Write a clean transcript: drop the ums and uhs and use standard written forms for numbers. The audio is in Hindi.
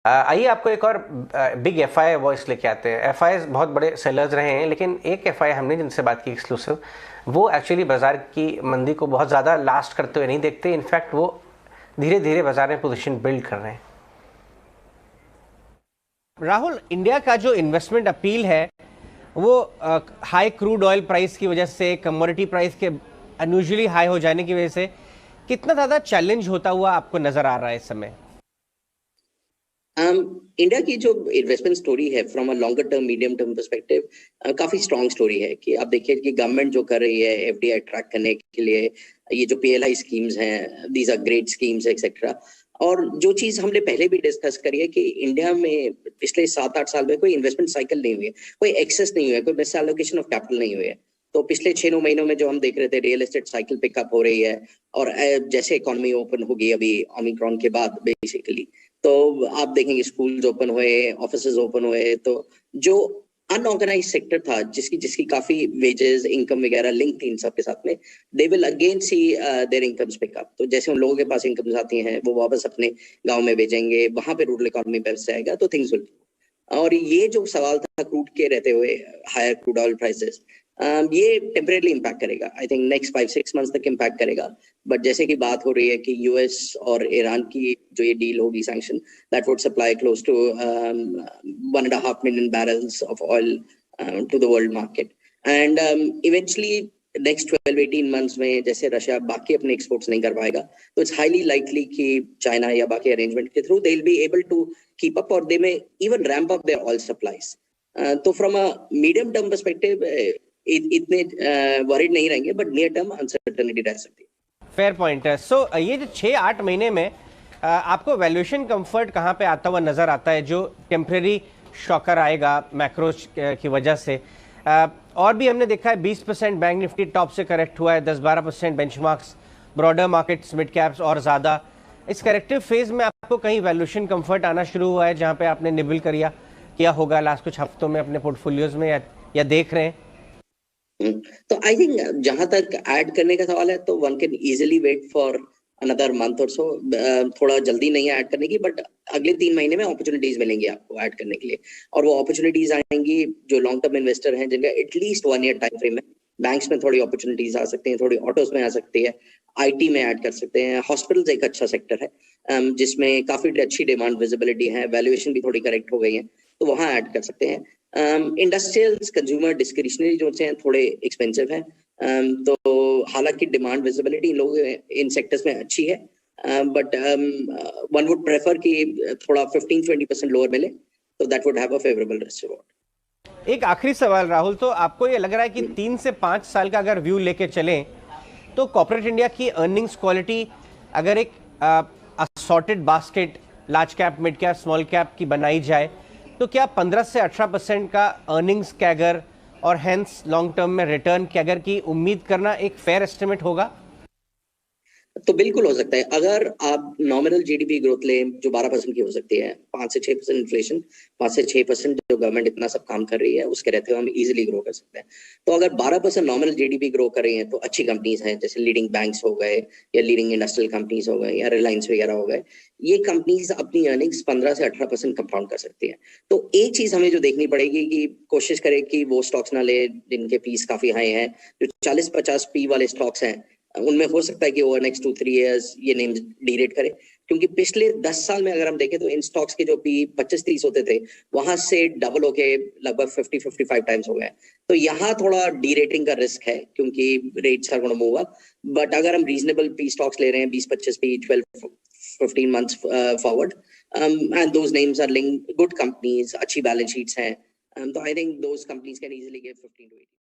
आइए आपको एक और बिग एफआई वॉइस लेके आते हैं। एफआई बहुत बड़े सेलर्स रहे हैं, लेकिन एक एफआई हमने जिनसे बात की एक्सक्लूसिव, वो एक्चुअली बाजार की मंदी को बहुत ज़्यादा लास्ट करते हुए नहीं देखते। इनफैक्ट वो धीरे धीरे बाजार में पोजीशन बिल्ड कर रहे हैं। राहुल, इंडिया का जो इन्वेस्टमेंट अपील है वो हाई क्रूड ऑयल प्राइस की वजह से, कमोडिटी प्राइस के अनयूजुअली हाई हो जाने की वजह से कितना ज़्यादा चैलेंज होता हुआ आपको नजर आ रहा है इस समय? इंडिया की जो इन्वेस्टमेंट स्टोरी है from a longer term medium term perspective काफी स्ट्रॉन्ग स्टोरी है कि आप देखिए कि गवर्नमेंट जो कर रही है एफडीआई अट्रैक्ट करने के लिए, ये जो पीएलआई स्कीम्स हैं, these are great schemes etcetera. और जो चीज हमने पहले भी डिस्कस करी है कि इंडिया में पिछले 7-8 साल में कोई इन्वेस्टमेंट साइकिल नहीं हुई है, कोई एक्सेस नहीं हुआ है, कोई मिस एलोकेशन ऑफ कैपिटल नहीं हुई है। तो पिछले 6-9 महीनों में जो हम देख रहे थे, रियल एस्टेट साइकिल पिकअप हो रही है, और जैसे इकोनॉमी ओपन होगी अभी ओमिक्रॉन के बाद बेसिकली, तो आप देखेंगे स्कूल्स ओपन हुए, ऑफिसेज ओपन हुए, तो जो अनऑर्गेनाइज सेक्टर था, जिसकी जिसकी काफी वेजेस इनकम वगैरह लिंक थी इन सब के साथ में, they will again see their incomes pick up. तो जैसे उन लोगों के पास इनकम्स आती हैं, वो वापस अपने गांव में भेजेंगे, वहां पे रूरल इकोनॉमी बेस जाएगा, तो थिंग्स विल। और ये जो सवाल था क्रूड के रहते हुए, हायर क्रूड ऑयल प्राइसेस, ये टेम्परेली इम्पैक्ट करेगा। आई थिंक नेक्स्ट 5-6 मंथ्स तक इम्पैक्ट करेगा। बट जैसे कि बात हो रही है कि यूएस और ईरान की जो ये डील होगी sanction, that would supply close to 1.5 million barrels of oil to the world market, and eventually next 12-18 months में जैसे रशिया बाकी अपने एक्सपोर्ट्स नहीं कर पाएगा, तो इट्स हाईली लाइकली कि चाइना या बाकी अरेंजमेंट के through they will be able to keep up, और they may even ramp up their oil supplies. तो from a medium term perspective इतने वरीड नहीं रहेंगे, बट नियर टर्म अनसर्टेनिटी रह सकती है। फेयर पॉइंट है। सो ये जो 6-8 महीने में आपको वैल्यूएशन कंफर्ट कहाँ पे आता हुआ नजर आता है, जो टेम्परेरी शॉकर आएगा मैक्रो की वजह से? और भी हमने देखा है 20% बैंक निफ्टी टॉप से करेक्ट हुआ है, 10-12% benchmarks, broader markets, mid caps और ज़्यादा। इस करेक्टिव फेज में आपको कहीं वैल्यूएशन कंफर्ट आना शुरू हुआ है जहाँ पे आपने निबल किया होगा लास्ट कुछ हफ्तों में अपने पोर्टफोलियोज में, या देख रहे हैं? तो आई थिंक जहां तक ऐड करने का सवाल है, तो one can easily wait for another month or so. थोड़ा जल्दी नहीं है ऐड करने की, बट अगले 3 महीने में अपॉर्चुनिटीज मिलेंगी आपको ऐड करने के लिए। और वो अपॉर्चुनिटीज आएंगी जो लॉन्ग टर्म इन्वेस्टर हैं, जिनका एटलीस्ट 1 ईयर टाइम फ्रेम है। बैंक्स में थोड़ी अपॉर्चुनिटीज आ सकती हैं, थोड़ी ऑटोज में आ सकती है, आईटी में ऐड कर सकते हैं, हॉस्पिटल्स एक अच्छा सेक्टर है जिसमें काफी अच्छी डिमांड विजिबिलिटी है, वैल्यूएशन भी थोड़ी करेक्ट हो गई है, तो वहां ऐड कर सकते हैं। इंडस्ट्रियल्स, कंज्यूमर डिस्क्रिशनरी जो हैं थोड़े एक्सपेंसिव हैं, तो हालांकि डिमांड विजिबिलिटी इन लोगों इन सेक्टर्स में अच्छी है, बट वन वुड प्रेफर कि थोड़ा 15-20% लोअर मिले, तो that would have a favourable risk reward. एक आखिरी सवाल राहुल, तो आपको ये लग रहा है कि 3 से 5 साल का अगर व्यू लेके चलें, तो कॉर्पोरेट इंडिया की अर्निंग्स क्वालिटी अगर एक assorted basket large cap, mid cap, small cap की बनाई जाए, तो क्या 15 से 18% का अर्निंग्स कैगर और हेंस लॉन्ग टर्म में रिटर्न कैगर की उम्मीद करना एक फेयर एस्टिमेट होगा? तो बिल्कुल हो सकता है, अगर आप नॉमिनल जीडीपी ग्रोथ लें जो 12% की हो सकती है, 5 से 6% इन्फ्लेशन, 5 से 6% जो गवर्नमेंट इतना सब काम कर रही है उसके रहते हुए हम इजीली ग्रो कर सकते हैं। तो अगर 12% नॉमिनल जीडीपी ग्रो कर रही है, तो अच्छी कंपनीज हैं, जैसे लीडिंग बैंक्स हो गए, या लीडिंग इंडस्ट्रियल कंपनीज हो गए, या रिलायंस वगैरह हो गए, ये कंपनीज अपनी अर्निंग्स 15 से 18% कंपाउंड कर सकती है। तो एक चीज हमें जो देखनी पड़ेगी कि कोशिश करें कि वो स्टॉक्स ना ले जिनके पीस काफी हाई हैं। जो 40-50 पी वाले स्टॉक्स हैं, उनमें हो सकता है कि ओवर नेक्स्ट 2-3 इयर्स ये नेम डीरेट करे, क्योंकि पिछले 10 साल में अगर हम देखें तो इन स्टॉक्स के जो पी 25-30 होते थे, वहां से डबल होके लगभग 50-55 टाइम्स हो गए। तो यहाँ थोड़ा डीरेटिंग का रिस्क है, क्योंकि rates are gonna move up. But अगर हम रीजनेबल पी स्टॉक्स ले रहे हैं 20-25 P 12-15 months forward, and those names are linked good companies, अच्छी बैलेंस शीट्स हैं, तो I think those companies can easily give 15 to 18